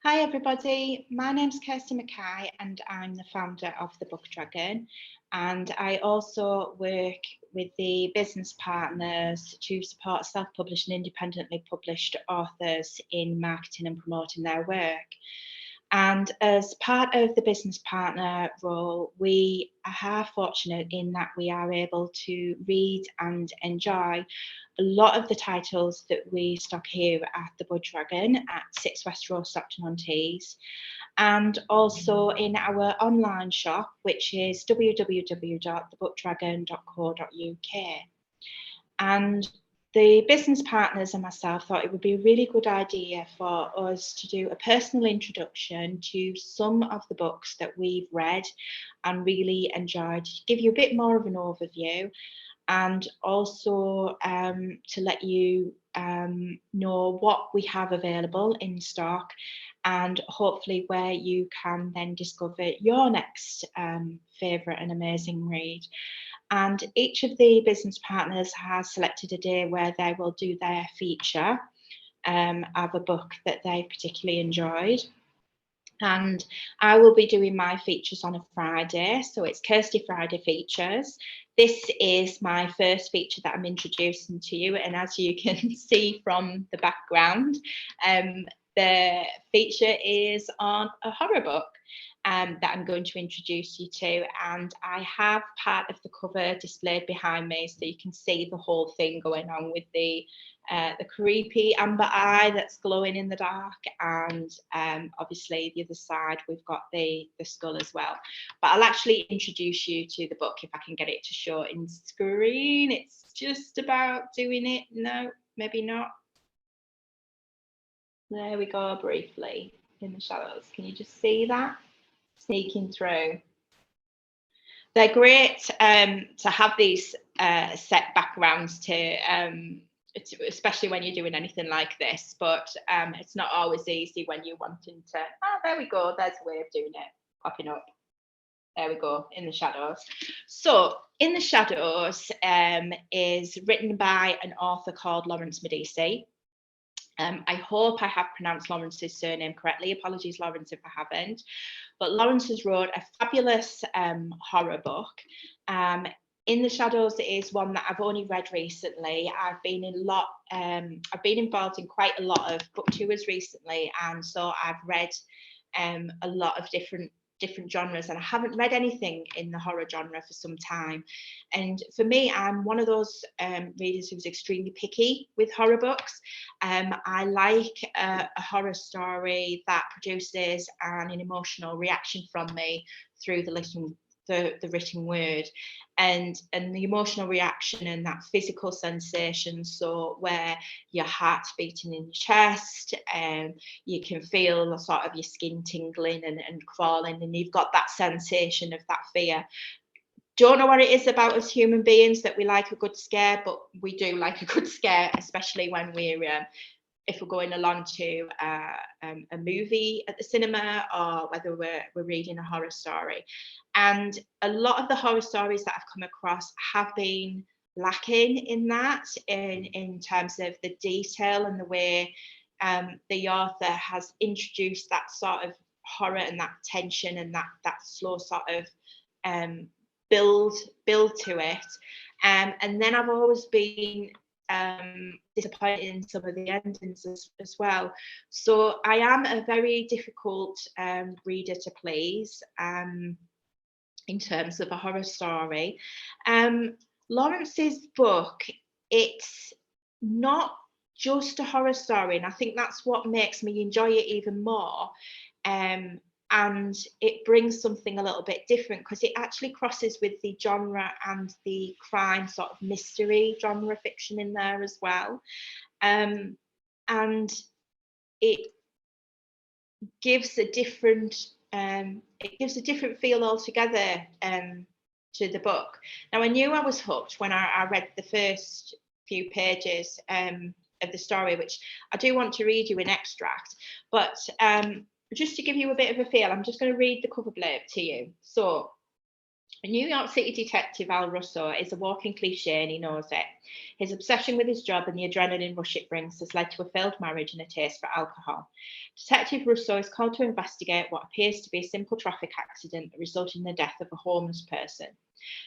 Hi everybody, my name's Kirsty McKay and I'm the founder of the Book Dragon, and I also work with the business partners to support self-published and independently published authors in marketing and promoting their work. And as part of the business partner role, we are fortunate in that we are able to read and enjoy a lot of the titles that we stock here at the Bud Dragon at 6 West Road, Stockton-on-Tees, and also in our online shop, which is www.thebookdragon.co.uk. And the business partners and myself thought it would be a really good idea for us to do a personal introduction to some of the books that we've read and really enjoyed, to give you a bit more of an overview, and also to let you know what we have available in stock, and hopefully where you can then discover your next favourite and amazing read. And each of the business partners has selected a day where they will do their feature of a book that they particularly enjoyed. And I will be doing my features on a Friday, so it's Kirsty Friday Features. This is my first feature that I'm introducing to you, and as you can see from the background, the feature is on a horror book that I'm going to introduce you to, and I have part of the cover displayed behind me so you can see the whole thing going on with the creepy amber eye that's glowing in the dark, and obviously the other side we've got the skull as well. But I'll actually introduce you to the book if I can get it to show in screen. It's just about doing it. No, maybe not. There we go, briefly in the shadows. Can you just see that sneaking through? They're great to have these set backgrounds to especially when you're doing anything like this, but it's not always easy when you're wanting to, there we go, there's a way of doing it, popping up. There we go, in the shadows. So In the Shadows is written by an author called Lawrence Medici. I hope I have pronounced Lawrence's surname correctly. Apologies, Lawrence, if I haven't. But Lawrence has wrote a fabulous horror book. In the Shadows is one that I've only read recently. I've been involved in quite a lot of book tours recently, and so I've read a lot of different genres, and I haven't read anything in the horror genre for some time. And for me, I'm one of those readers who's extremely picky with horror books. I like a horror story that produces an emotional reaction from me through the written word, and the emotional reaction and that physical sensation, so where your heart's beating in your chest, and you can feel sort of your skin tingling and crawling, and you've got that sensation of that fear. Don't know what it is about us human beings that we like a good scare, but we do like a good scare, especially when if we're going along to a movie at the cinema, or whether we're reading a horror story. And a lot of the horror stories that I've come across have been lacking in that, in terms of the detail and the way the author has introduced that sort of horror and that tension and that slow sort of build to it. And then I've always been disappointed in some of the endings as well. So I am a very difficult reader to please in terms of a horror story. Lawrence's book, it's not just a horror story, and I think that's what makes me enjoy it even more. And it brings something a little bit different, because it actually crosses with the genre and the crime sort of mystery genre fiction in there as well. And it gives a different feel altogether to the book. Now, I knew I was hooked when I read the first few pages of the story, which I do want to read you an extract, but just to give you a bit of a feel, I'm just going to read the cover blurb to you. So, New York City detective Al Russo is a walking cliche and he knows it. His obsession with his job and the adrenaline rush it brings has led to a failed marriage and a taste for alcohol. Detective Russo is called to investigate what appears to be a simple traffic accident that resulted in the death of a homeless person.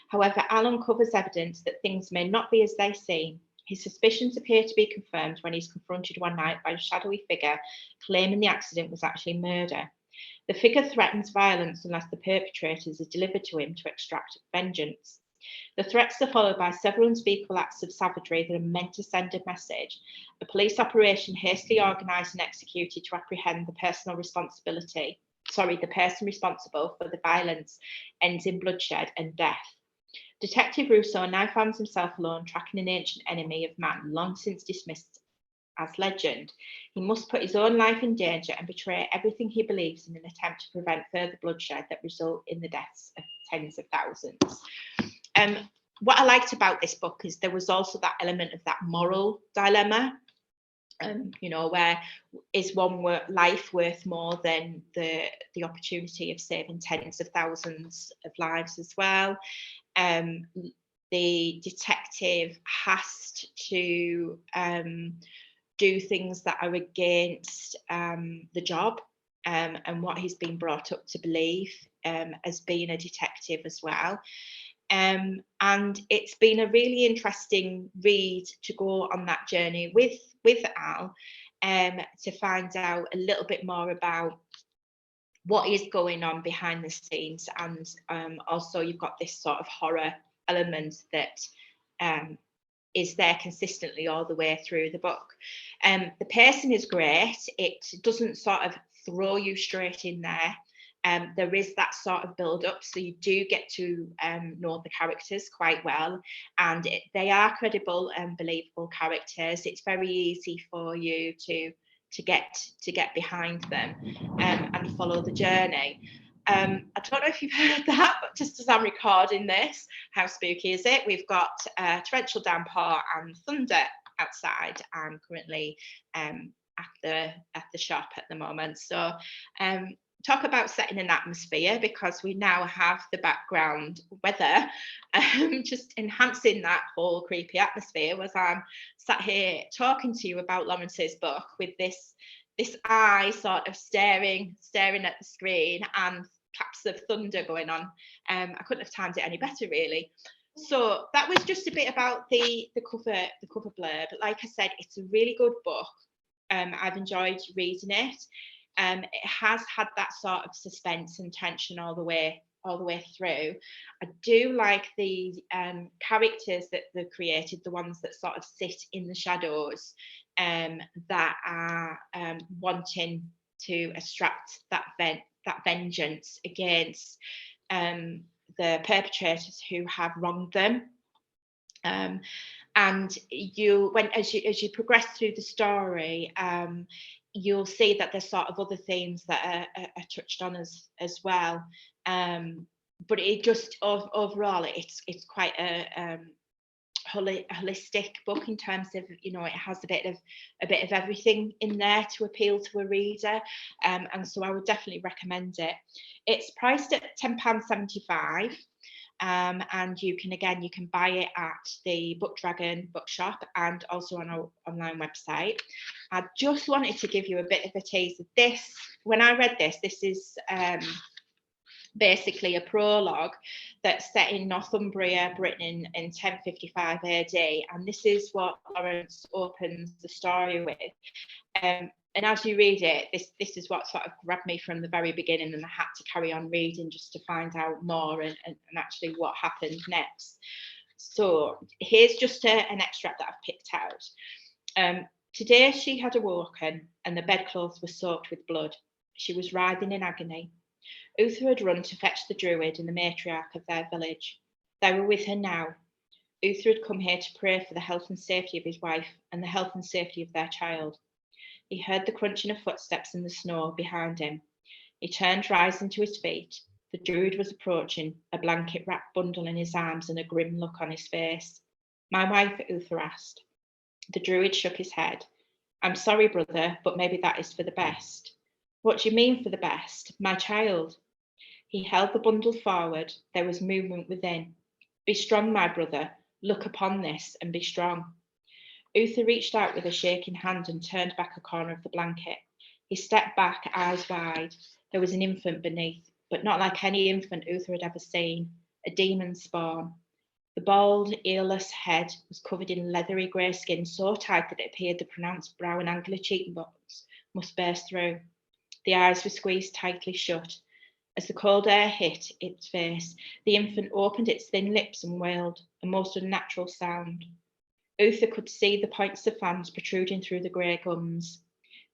However, Al uncovers evidence that things may not be as they seem. His suspicions appear to be confirmed when he's confronted one night by a shadowy figure claiming the accident was actually murder. The figure threatens violence unless the perpetrators are delivered to him to extract vengeance. The threats are followed by several unspeakable acts of savagery that are meant to send a message. A police operation hastily organised and executed to apprehend the person responsible for the violence ends in bloodshed and death. Detective Russo now finds himself alone, tracking an ancient enemy of man long since dismissed as legend. He must put his own life in danger and betray everything he believes in an attempt to prevent further bloodshed that result in the deaths of tens of thousands. What I liked about this book is there was also that element of that moral dilemma. Where is one life worth more than the opportunity of saving tens of thousands of lives as well? The detective has to do things that are against the job and what he's been brought up to believe as being a detective as well. And it's been a really interesting read to go on that journey with Al to find out a little bit more about what is going on behind the scenes. And also you've got this sort of horror element that is there consistently all the way through the book. The pacing is great. It doesn't sort of throw you straight in there. There is that sort of build up, so you do get to know the characters quite well, and they are credible and believable characters. It's very easy for you to get behind them and follow the journey. I don't know if you've heard that, but just as I'm recording this, how spooky is it? We've got torrential downpour and thunder outside. I'm currently at the shop at the moment. So talk about setting an atmosphere, because we now have the background weather just enhancing that whole creepy atmosphere as I'm sat here talking to you about Lawrence's book with this eye sort of staring at the screen and claps of thunder going on. I couldn't have timed it any better, really. So that was just a bit about the cover blurb. Like I said, it's a really good book. I've enjoyed reading it. It has had that sort of suspense and tension all the way through. I do like the characters that they've created, the ones that sort of sit in the shadows, that are wanting to extract that vengeance against the perpetrators who have wronged them. And as you progress through the story, you'll see that there's sort of other themes that are touched on as well. But it just overall, it's quite a holistic book in terms of, it has a bit of everything in there to appeal to a reader, and so I would definitely recommend it. It's priced at £10.75. And you can buy it at the Book Dragon bookshop and also on our online website. I just wanted to give you a bit of a taste of this. When I read this is basically a prologue that's set in Northumbria, Britain in 1055 AD, and this is what Lawrence opens the story with. And as you read it, this is what sort of grabbed me from the very beginning, and I had to carry on reading just to find out more and actually what happened next. So here's just an extract that I've picked out. Today she had awoken and the bedclothes were soaked with blood. She was writhing in agony. Uther had run to fetch the druid and the matriarch of their village. They were with her now. Uther had come here to pray for the health and safety of his wife and the health and safety of their child. He heard the crunching of footsteps in the snow behind him. He turned, rising to his feet. The druid was approaching, a blanket-wrapped bundle in his arms and a grim look on his face. "My wife?" Uther asked. The druid shook his head. "I'm sorry, brother, but maybe that is for the best." "What do you mean for the best? My child?" He held the bundle forward. There was movement within. Be strong, my brother. Look upon this and be strong. Uther reached out with a shaking hand and turned back a corner of the blanket. He stepped back, eyes wide. There was an infant beneath, but not like any infant Uther had ever seen, a demon spawn. The bald, earless head was covered in leathery grey skin so tight that it appeared the pronounced brow and angular cheekbones must burst through. The eyes were squeezed tightly shut. As the cold air hit its face, the infant opened its thin lips and wailed, a most unnatural sound. Uther could see the points of fangs protruding through the grey gums.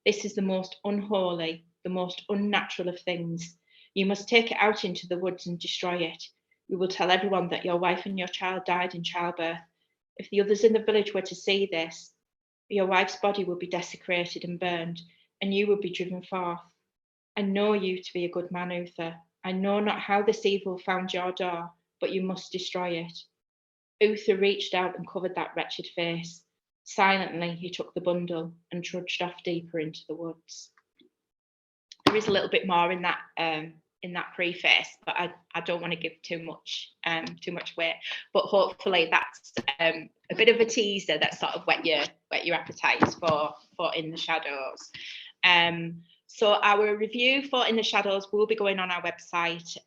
This is the most unholy, the most unnatural of things. You must take it out into the woods and destroy it. We will tell everyone that your wife and your child died in childbirth. If the others in the village were to see this, your wife's body would be desecrated and burned, and you would be driven forth. I know you to be a good man, Uther. I know not how this evil found your door, but you must destroy it. Uther reached out and covered that wretched face. Silently, he took the bundle and trudged off deeper into the woods. There is a little bit more in that preface, but I don't want to give too much weight. But hopefully that's a bit of a teaser that sort of whet your appetite for In the Shadows. So our review for In the Shadows will be going on our website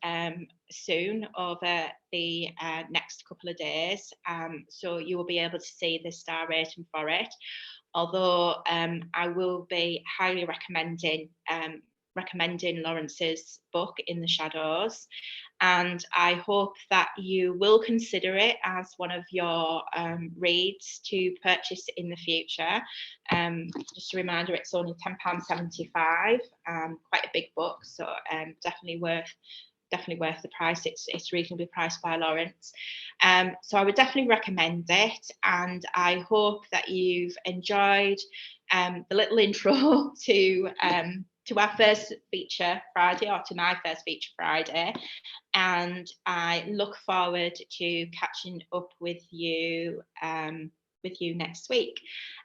soon over the next couple of days. So you will be able to see the star rating for it. Although I will be highly recommending Lawrence's book In the Shadows, and I hope that you will consider it as one of your reads to purchase in the future. Just a reminder, it's only £10.75, quite a big book, so definitely worth the price. It's reasonably priced by Lawrence. So I would definitely recommend it, and I hope that you've enjoyed the little intro to our first feature Friday, or to my first feature Friday, and I look forward to catching up with you next week.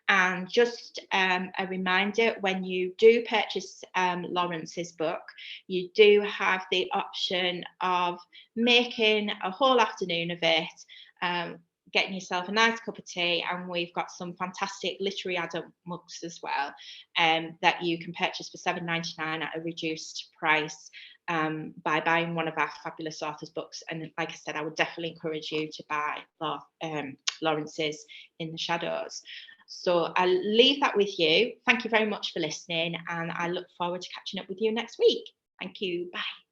And just a reminder, when you do purchase Lawrence's book, you do have the option of making a whole afternoon of it, getting yourself a nice cup of tea, and we've got some fantastic literary adult mugs as well, that you can purchase for £7.99 at a reduced price by buying one of our fabulous authors' books. And like I said, I would definitely encourage you to buy Lawrence's In the Shadows. So I'll leave that with you. Thank you very much for listening, and I look forward to catching up with you next week. Thank you. Bye.